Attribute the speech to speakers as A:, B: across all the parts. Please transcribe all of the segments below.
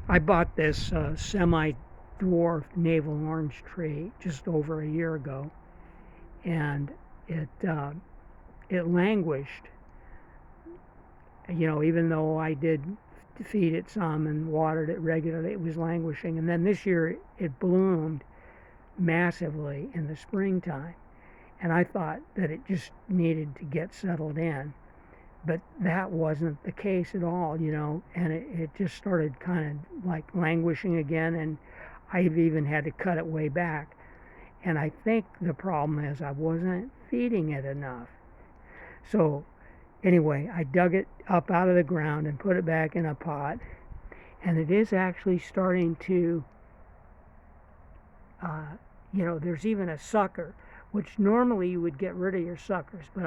A: I bought this semi-dwarf navel orange tree just over a year ago, and it it languished. Even though I did feed it some and watered it regularly, it was languishing. And then this year it bloomed massively in the springtime, and I thought that it just needed to get settled in. But that wasn't the case at all, and it just started kind of like languishing again, and I've even had to cut it way back. And I think the problem is I wasn't feeding it enough. So anyway, I dug it up out of the ground and put it back in a pot, and it is actually starting to, there's even a sucker, which normally you would get rid of your suckers, but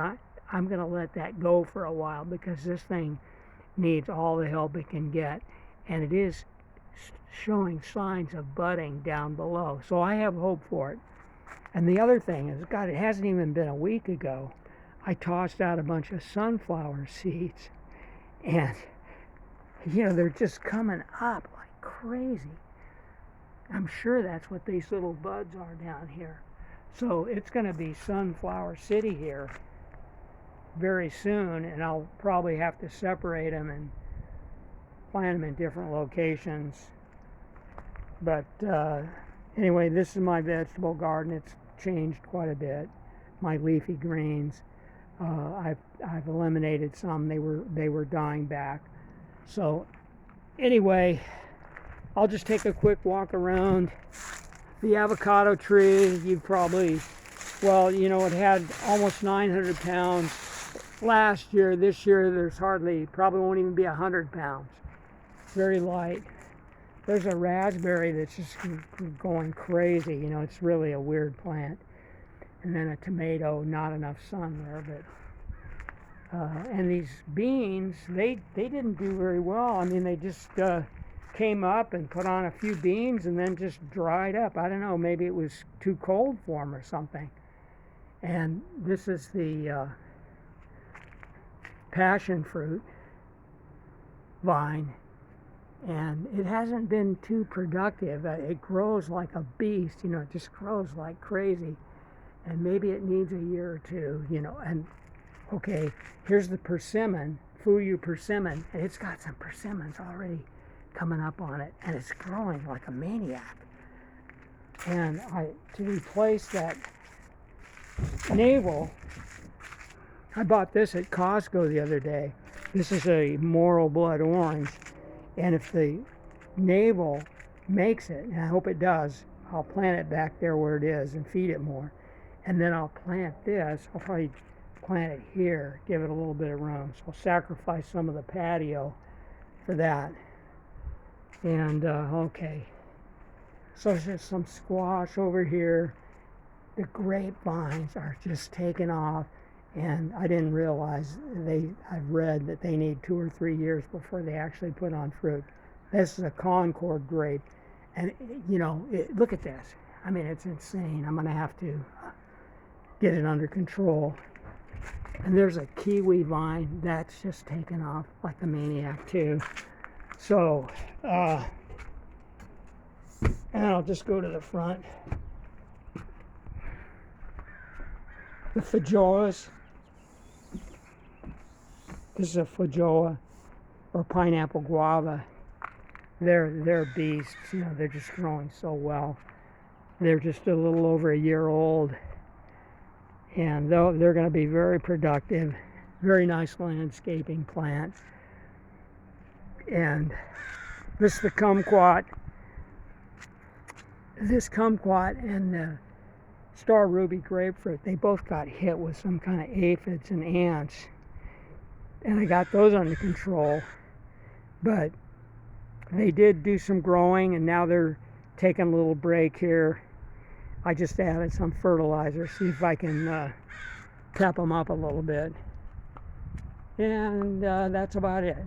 A: I'm going to let that go for a while because this thing needs all the help it can get, and it is showing signs of budding down below, so I have hope for it. And the other thing is, God, it hasn't even been a week ago, I tossed out a bunch of sunflower seeds, and they're just coming up like crazy. I'm sure that's what these little buds are down here. So it's going to be Sunflower City here very soon, and I'll probably have to separate them and plant them in different locations. But anyway, this is my vegetable garden. It's changed quite a bit. My leafy greens, I've eliminated some. They were dying back. So anyway, I'll just take a quick walk around the avocado tree. You've probably, it had almost 900 pounds last year. This year there's probably won't even be 100 pounds. Very light. There's a raspberry that's just going crazy. It's really a weird plant. And then a tomato, not enough sun there, but and these beans, they didn't do very well. I mean, they just came up and put on a few beans and then just dried up. I don't know, maybe it was too cold for them or something. And this is the passion fruit vine, and it hasn't been too productive. It grows like a beast, it just grows like crazy, and maybe it needs a year or two, and okay, here's the persimmon, Fuyu persimmon, and it's got some persimmons already coming up on it, and it's growing like a maniac. And to replace that navel, I bought this at Costco the other day. This is a Morrow blood orange, and if the navel makes it, and I hope it does, I'll plant it back there where it is and feed it more. And then I'll plant this. I'll probably plant it here, give it a little bit of room. So I'll sacrifice some of the patio for that. And okay, so there's some squash over here. The grapevines are just taking off, and I didn't realize I've read that they need 2 or 3 years before they actually put on fruit. This is a Concord Grape, and look at this. I mean, it's insane. I'm gonna have to get it under control. And there's a kiwi vine that's just taken off like a maniac too. So, and I'll just go to the front. The Flajoas. This is a Flajoa or pineapple guava. They're beasts. They're just growing so well. They're just a little over a year old, and they're going to be very productive. Very nice landscaping plant. And this is the Kumquat. This Kumquat and the Star Ruby grapefruit, they both got hit with some kind of aphids and ants, and I got those under control. But they did do some growing, and now they're taking a little break here. I just added some fertilizer, see if I can pep them up a little bit. And that's about it.